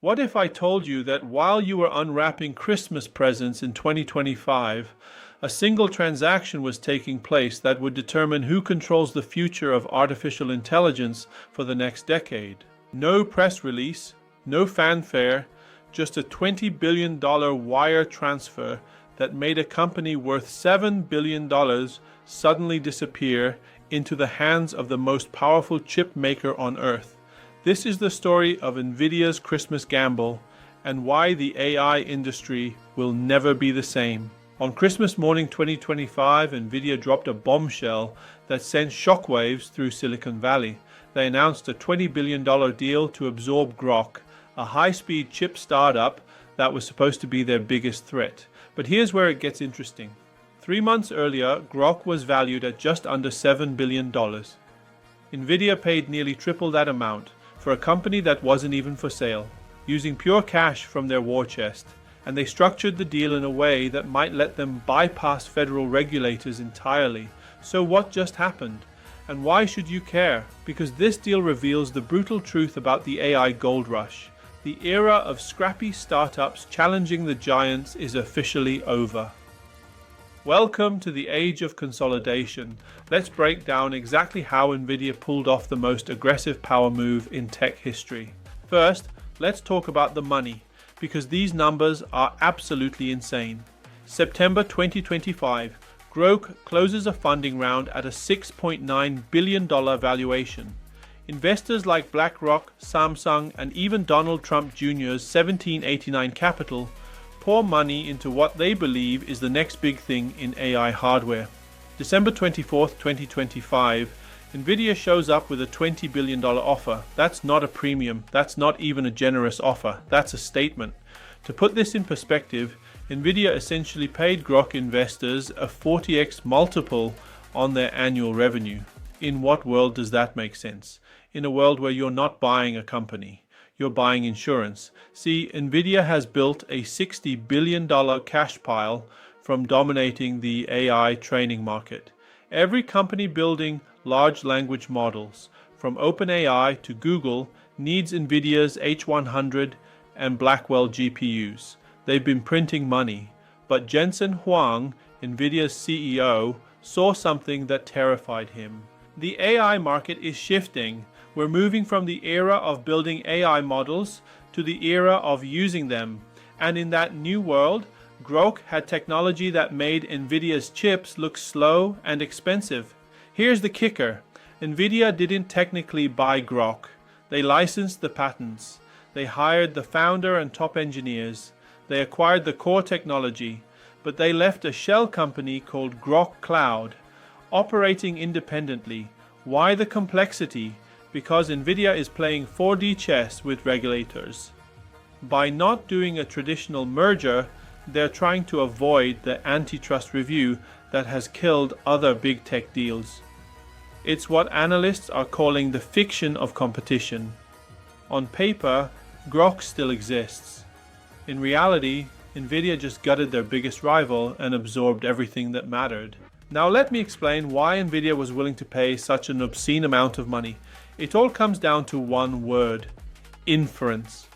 What if I told you that while you were unwrapping Christmas presents in 2025, a single transaction was taking place that would determine who controls the future of artificial intelligence for the next decade? No press release, no fanfare, just a $20 billion wire transfer that made a company worth $7 billion suddenly disappear into the hands of the most powerful chip maker on Earth. This is the story of Nvidia's Christmas gamble and why the AI industry will never be the same. On Christmas morning 2025, Nvidia dropped a bombshell that sent shockwaves through Silicon Valley. They announced a $20 billion deal to absorb Groq, a high-speed chip startup that was supposed to be their biggest threat. But here's where it gets interesting. 3 months earlier, Groq was valued at just under $7 billion. Nvidia paid nearly triple that amount for a company that wasn't even for sale, using pure cash from their war chest. And they structured the deal in a way that might let them bypass federal regulators entirely. So what just happened? And why should you care? Because this deal reveals the brutal truth about the AI gold rush. The era of scrappy startups challenging the giants is officially over. Welcome to the age of consolidation. Let's break down exactly how Nvidia pulled off the most aggressive power move in tech history. First, let's talk about the money, because these numbers are absolutely insane. September 2025, Groq closes a funding round at a $6.9 billion valuation. Investors like BlackRock, Samsung, and even Donald Trump Jr.'s 1789 Capital pour money into what they believe is the next big thing in AI hardware. December 24, 2025, Nvidia shows up with a $20 billion offer. That's not a premium. That's not even a generous offer. That's a statement. To put this in perspective, Nvidia essentially paid Groq investors a 40x multiple on their annual revenue. In what world does that make sense? In a world where you're not buying a company, you're buying insurance. See, Nvidia has built a $60 billion cash pile from dominating the AI training market. Every company building large language models, from OpenAI to Google, needs Nvidia's H100 and Blackwell GPUs. They've been printing money. But Jensen Huang, Nvidia's CEO, saw something that terrified him. The AI market is shifting. We're moving from the era of building AI models to the era of using them. And in that new world, Groq had technology that made Nvidia's chips look slow and expensive. Here's the kicker. Nvidia didn't technically buy Groq. They licensed the patents. They hired the founder and top engineers. They acquired the core technology. But they left a shell company called Groq Cloud, operating independently. Why the complexity? Because Nvidia is playing 4D chess with regulators. By not doing a traditional merger, they're trying to avoid the antitrust review that has killed other big tech deals. It's what analysts are calling the fiction of competition. On paper, Groq still exists. In reality, Nvidia just gutted their biggest rival and absorbed everything that mattered. Now let me explain why Nvidia was willing to pay such an obscene amount of money. It all comes down to one word: inference.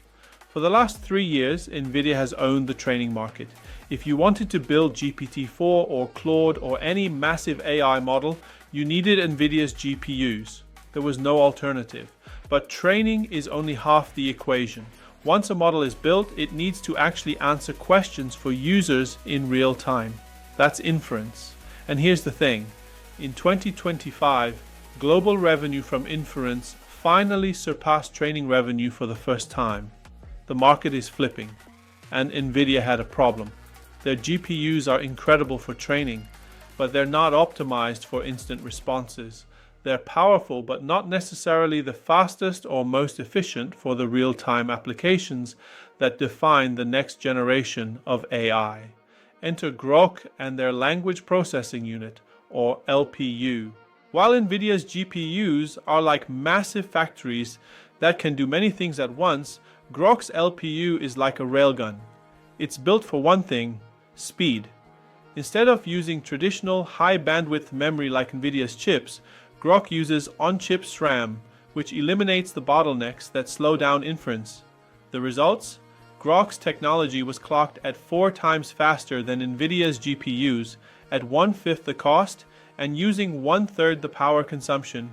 For the last 3 years, Nvidia has owned the training market. If you wanted to build GPT-4 or Claude or any massive AI model, you needed Nvidia's GPUs. There was no alternative. But training is only half the equation. Once a model is built, it needs to actually answer questions for users in real time. That's inference. And here's the thing. In 2025, global revenue from inference finally surpassed training revenue for the first time. The market is flipping, and Nvidia had a problem. Their GPUs are incredible for training, but they're not optimized for instant responses. They're powerful, but not necessarily the fastest or most efficient for the real-time applications that define the next generation of AI. Enter Groq and their language processing unit, or LPU. While Nvidia's GPUs are like massive factories that can do many things at once, Groq's LPU is like a railgun. It's built for one thing: speed. Instead of using traditional high-bandwidth memory like Nvidia's chips, Groq uses on-chip SRAM, which eliminates the bottlenecks that slow down inference. The results? Groq's technology was clocked at 4 times faster than Nvidia's GPUs, at 1/5 the cost, and using 1/3 the power consumption.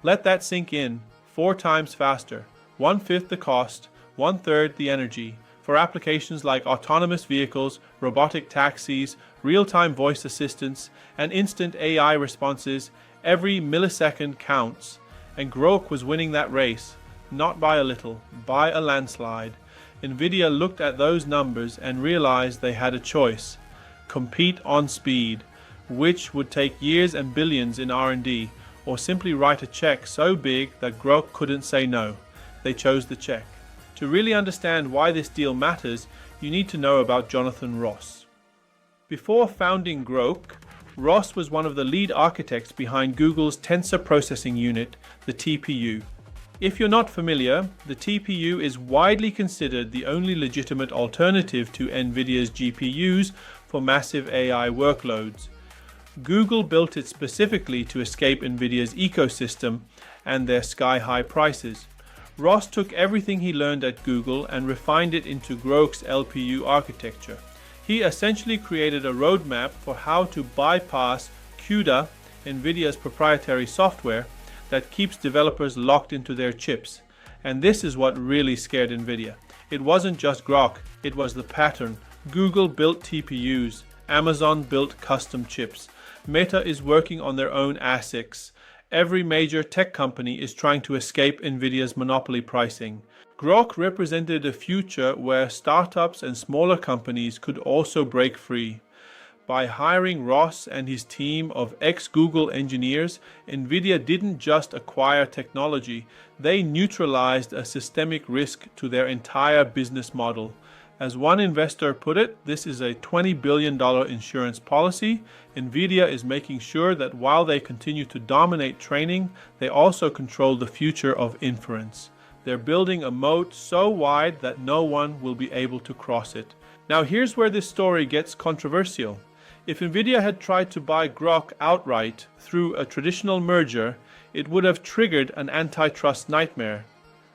Let that sink in. 4 times faster, 1/5 the cost, 1/3 the energy, for applications like autonomous vehicles, robotic taxis, real-time voice assistants, and instant AI responses. Every millisecond counts, and Groq was winning that race, not by a little, by a landslide. Nvidia looked at those numbers and realized they had a choice: compete on speed, which would take years and billions in R&D, or simply write a check so big that Groq couldn't say no. They chose the check. To really understand why this deal matters, you need to know about Jonathan Ross. Before founding Groq, Ross was one of the lead architects behind Google's Tensor Processing Unit, the TPU. If you're not familiar, the TPU is widely considered the only legitimate alternative to Nvidia's GPUs for massive AI workloads. Google built it specifically to escape Nvidia's ecosystem and their sky-high prices. Ross took everything he learned at Google and refined it into Groq's LPU architecture. He essentially created a roadmap for how to bypass CUDA, Nvidia's proprietary software, that keeps developers locked into their chips. And this is what really scared Nvidia. It wasn't just Groq, it was the pattern. Google built TPUs, Amazon built custom chips. Meta is working on their own ASICs. Every major tech company is trying to escape Nvidia's monopoly pricing. Groq represented a future where startups and smaller companies could also break free. By hiring Ross and his team of ex-Google engineers, Nvidia didn't just acquire technology, they neutralized a systemic risk to their entire business model. As one investor put it, this is a $20 billion insurance policy. Nvidia is making sure that while they continue to dominate training, they also control the future of inference. They're building a moat so wide that no one will be able to cross it. Now here's where this story gets controversial. If Nvidia had tried to buy Groq outright through a traditional merger, it would have triggered an antitrust nightmare.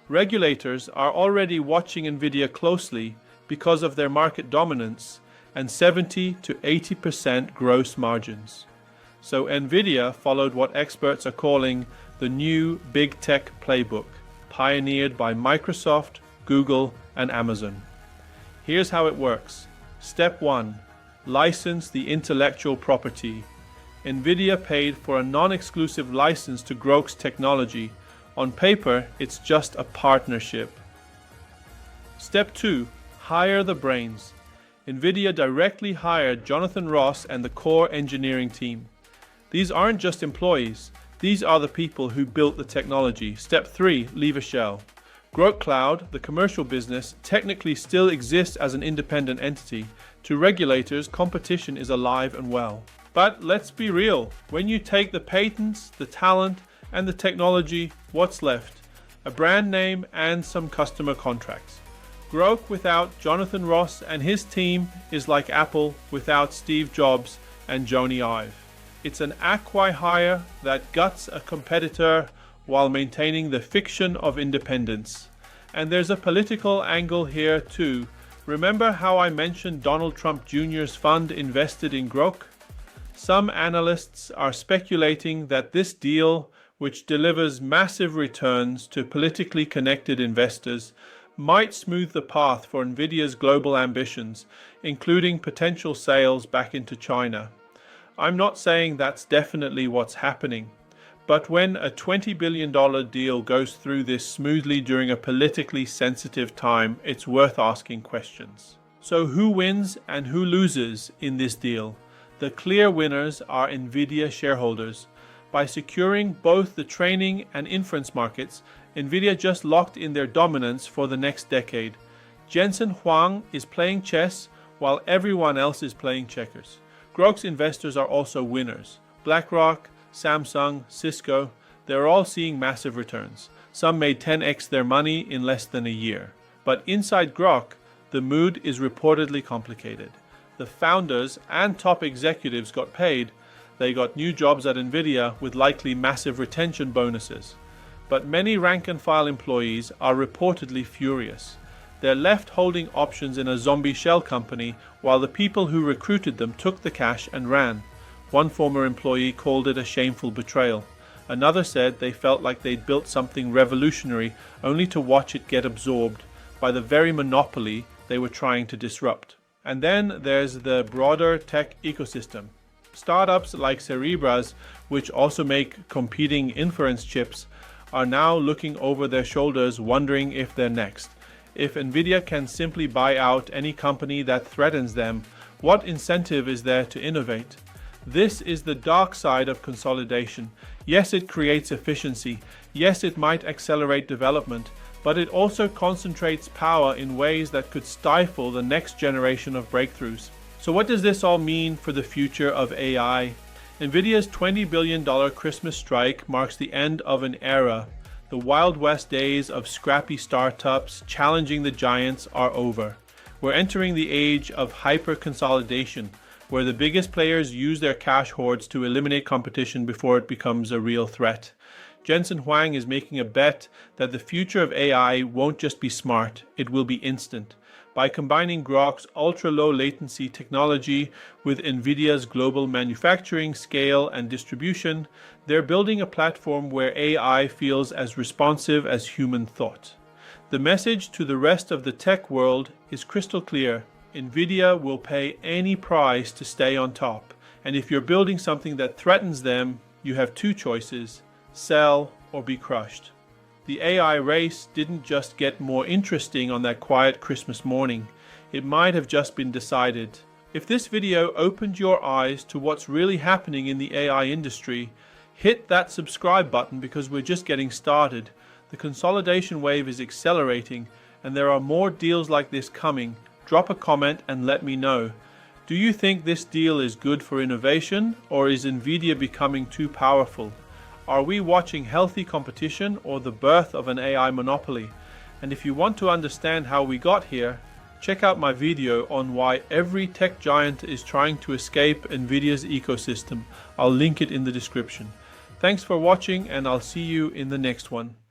Regulators are already watching Nvidia closely because of their market dominance and 70 to 80% gross margins. So Nvidia followed what experts are calling the new big tech playbook, pioneered by Microsoft, Google, and Amazon. Here's how it works. Step 1. License the intellectual property. Nvidia paid for a non-exclusive license to Groq's technology. On paper, it's just a partnership. Step 2. Hire the brains. Nvidia directly hired Jonathan Ross and the core engineering team. These aren't just employees. These are the people who built the technology. Step 3. Leave a shell. Groq Cloud, the commercial business, technically still exists as an independent entity. To regulators, competition is alive and well. But let's be real, when you take the patents, the talent, and the technology, what's left? A brand name and some customer contracts. Groq without Jonathan Ross and his team is like Apple without Steve Jobs and Jony Ive. It's an acqui-hire that guts a competitor while maintaining the fiction of independence. And there's a political angle here too. Remember how I mentioned Donald Trump Jr.'s fund invested in Groq? Some analysts are speculating that this deal, which delivers massive returns to politically connected investors, might smooth the path for Nvidia's global ambitions, including potential sales back into China. I'm not saying that's definitely what's happening, but when a $20 billion deal goes through this smoothly during a politically sensitive time, it's worth asking questions. So who wins and who loses in this deal? The clear winners are Nvidia shareholders. By securing both the training and inference markets, Nvidia just locked in their dominance for the next decade. Jensen Huang is playing chess while everyone else is playing checkers. Groq's investors are also winners. BlackRock, Samsung, Cisco, they're all seeing massive returns. Some made 10x their money in less than a year. But inside Groq, the mood is reportedly complicated. The founders and top executives got paid. They got new jobs at Nvidia with likely massive retention bonuses. But many rank-and-file employees are reportedly furious. They're left holding options in a zombie shell company while the people who recruited them took the cash and ran. One former employee called it a shameful betrayal. Another said they felt like they'd built something revolutionary only to watch it get absorbed by the very monopoly they were trying to disrupt. And then there's the broader tech ecosystem. Startups like Cerebras, which also make competing inference chips, are now looking over their shoulders wondering if they're next. If Nvidia can simply buy out any company that threatens them, what incentive is there to innovate? This is the dark side of consolidation. Yes, it creates efficiency. Yes, it might accelerate development, but it also concentrates power in ways that could stifle the next generation of breakthroughs. So what does this all mean for the future of AI? Nvidia's $20 billion Christmas strike marks the end of an era. The Wild West days of scrappy startups challenging the giants are over. We're entering the age of hyper-consolidation, where the biggest players use their cash hoards to eliminate competition before it becomes a real threat. Jensen Huang is making a bet that the future of AI won't just be smart, it will be instant. By combining Groq's ultra-low latency technology with Nvidia's global manufacturing, scale, and distribution, they're building a platform where AI feels as responsive as human thought. The message to the rest of the tech world is crystal clear. Nvidia will pay any price to stay on top. And if you're building something that threatens them, you have two choices: sell or be crushed. The AI race didn't just get more interesting on that quiet Christmas morning. It might have just been decided. If this video opened your eyes to what's really happening in the AI industry, hit that subscribe button because we're just getting started. The consolidation wave is accelerating and there are more deals like this coming. Drop a comment and let me know. Do you think this deal is good for innovation, or is Nvidia becoming too powerful? Are we watching healthy competition or the birth of an AI monopoly? And if you want to understand how we got here, check out my video on why every tech giant is trying to escape Nvidia's ecosystem. I'll link it in the description. Thanks for watching and I'll see you in the next one.